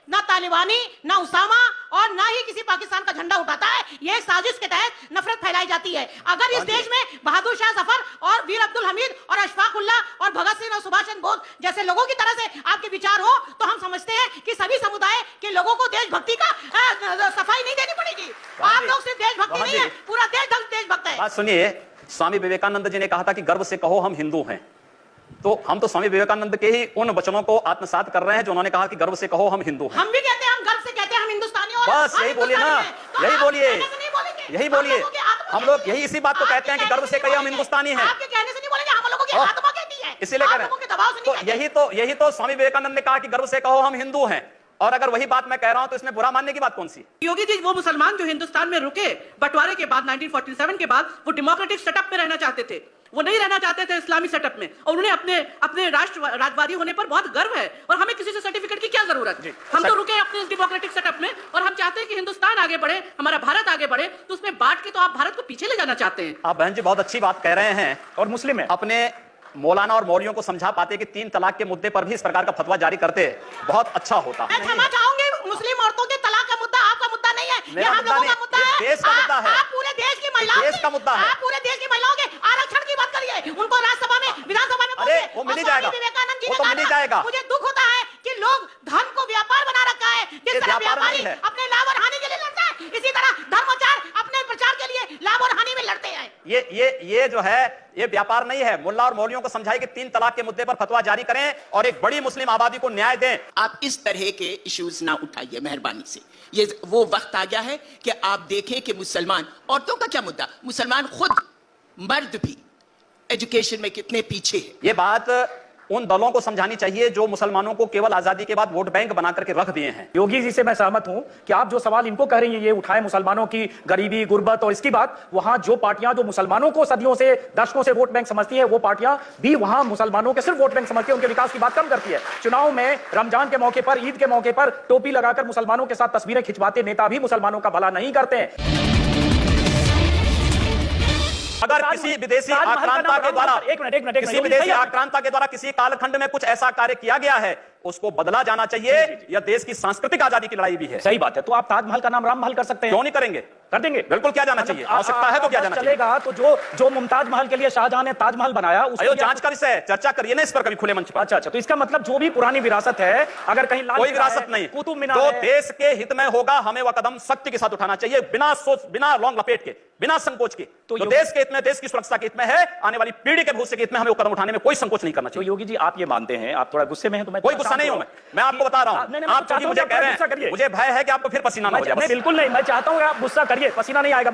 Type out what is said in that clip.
ना तालिबानी, ना उसामा और ना ही किसी पाकिस्तान का झंडा उठाता है। ये एक साजिश के तहत नफरत फैलाई जाती है। अगर इस देश में बहादुर शाह जफर और वीर अब्दुल हमीद और अशफाक उल्लाह और भगत सिंह और सुभाष चंद्र बोस जैसे लोगों की तरह से आपके विचार हो तो हम समझते हैं कि सभी समुदाय के लोगों को देशभक्ति का सफाई नहीं देनी पड़ेगी। आप लोग सिर्फ देशभक्ति नहीं है, पूरा देश देशभक्त है। बात सुनिए, स्वामी विवेकानंद जी ने कहा था कि गर्व से कहो हम हिंदू हैं। तो हम तो स्वामी विवेकानंद के ही उन वचनों को आत्मसात कर रहे हैं जो उन्होंने कहा कि गर्व से कहो हम हिंदू हैं। हम भी कहते हैं, हम गर्व से कहते हैं हम हिंदुस्तानी हैं। बस यही बोलिए ना, यही बोलिए, यही बोलिए। हम लोग यही इसी बात को कहते हैं कि गर्व से कहिए हम हिंदुस्तानी हैं। आपके कहने से नहीं बोलेंगे, हम लोगों की आत्मा कहती है, इसीलिए कह रहे हैं। तो यही तो स्वामी विवेकानंद ने कहा कि गर्व से कहो हम हिंदू हैं। और अगर वही बात मैं कह रहा हूं तो इसमें बुरा मानने की बात कौन सी? योगी जी, वो मुसलमान जो हिंदुस्तान में रुके बंटवारे के बाद 1947 के बाद, वो डेमोक्रेटिक सेटअप में रहना चाहते थे, वो नहीं रहना चाहते थे इस्लामी सेटअप में, और उन्हें अपने राष्ट्रवादी होने पर बहुत गर्व है। और हमें किसी से सर्टिफिकेट की क्या जरूरत है? हम तो रुके अपने डेमोक्रेटिक सेटअप में, और हम चाहते हैं कि हिंदुस्तान आगे बढ़े, हमारा भारत आगे बढ़े। तो उसमें बांट के तो आप भारत को पीछे ले जाना चाहते हैं। आप बहन जी बहुत अच्छी बात कह रहे हैं और मुस्लिम है, अपने मौलाना और मौलवियों को समझा पाते कि 3 तलाक के मुद्दे पर भी इस प्रकार का फतवा जारी करते बहुत अच्छा होता। मैं क्षमा चाहूंगी, मुस्लिम औरतों के तलाक का मुद्दा आपका मुद्दा नहीं है, ये हम लोगों का मुद्दा है, देश का मुद्दा है। आप पूरे देश की महिलाओं देश का मुद्दा है। आप पूरे देश की महिलाओं के आरक्षण की बात करिए, उनको राज्यसभा में, विधानसभा में अरे वो मिल ही जाएगा, विवेकानंद जी वो तो मिल ही जाएगा। मुझे दुख होता है कि लोग धर्म को व्यापार बना रखा है। जिस तरह व्यापारी अपने लाभ और हानि के लिए लड़ता है, इसी तरह धर्माचार अपने प्रचार के लिए लाभ और हानि में लड़ते हैं। ये जो है ये व्यापार नहीं है। मुल्ला और मौलवियों को समझाइए कि 3 तलाक के मुद्दे पर फतवा जारी करें और एक बड़ी मुस्लिम आबादी को न्याय दें। आप इस तरह के इश्यूज ना उठाइए मेहरबानी से। ये वो वक्त आ गया है कि आप देखें कि मुसलमान, औरतों का क्या मुद्दा, मुसलमान खुद मर्द भी एजुकेशन में कितने पीछे है। ये बात उन दलों को समझानी चाहिए जो मुसलमानों को केवल आजादी के बाद वोट बैंक बना करके रख दिए हैं। योगी जी से मैं सहमत हूं कि आप जो सवाल इनको कह रही हैं, ये उठाए मुसलमानों की गरीबी, गुर्बत और इसकी बात, वहां जो पार्टियां जो मुसलमानों को सदियों से, दशकों से वोट बैंक समझती है, वो पार्टियां भी वहां मुसलमानों के सिर्फ वोट बैंक समझती है, उनके विकास की बात कम करती है। चुनाव में रमजान के मौके पर, ईद के मौके पर टोपी लगाकर मुसलमानों के साथ तस्वीरें खिंचवाते नेता भी मुसलमानों का भला नहीं करते हैं। अगर किसी विदेशी आक्रांता के द्वारा किसी विदेशी आक्रांता के द्वारा किसी कालखंड में कुछ ऐसा कार्य किया गया है, उसको बदला जाना चाहिए। यह देश की सांस्कृतिक आजादी की लड़ाई भी है। सही बात है। तो आप ताजमहल का नाम राममहल कर सकते हैं, क्यों नहीं करेंगे? कर देंगे, बिल्कुल किया जाना चाहिए। आवश्यकता है तो किया जाना चलेगा। तो जो मुमताज महल के लिए शाहजहां ने ताजमहल बनाया, उसको जांच कर इसे चर्चा करिए ना इस पर कभी खुले मंच पर। अच्छा, तो इसका मतलब जो भी पुरानी विरासत है, अगर कहीं कोई विरासत नहीं, कुतुब मीनार जो देश के हित में होगा हमें वह कदम सख्ती के साथ उठाना चाहिए, बिना सोच, बिना लौंग लपेट के, बिना संकोच के। तो जो देश के हित में, देश की सुरक्षा के हित में है, आने वाली पीढ़ी के भविष्य के हित में, हमें वो कदम उठाने में कोई संकोच नहीं करना चाहिए। तो योगी जी, आप ये मानते हैं, आप थोड़ा गुस्से में हैं, तो मैं कोई गुस्सा नहीं हूं। मैं आपको बता रहा हूं, आप मुझे कह रहे हैं, मुझे भय है कि आपको फिर पसीना ना हो जाए। बिल्कुल नहीं, मैं चाहता हूं आप गुस्सा करिए, पसीना नहीं आएगा।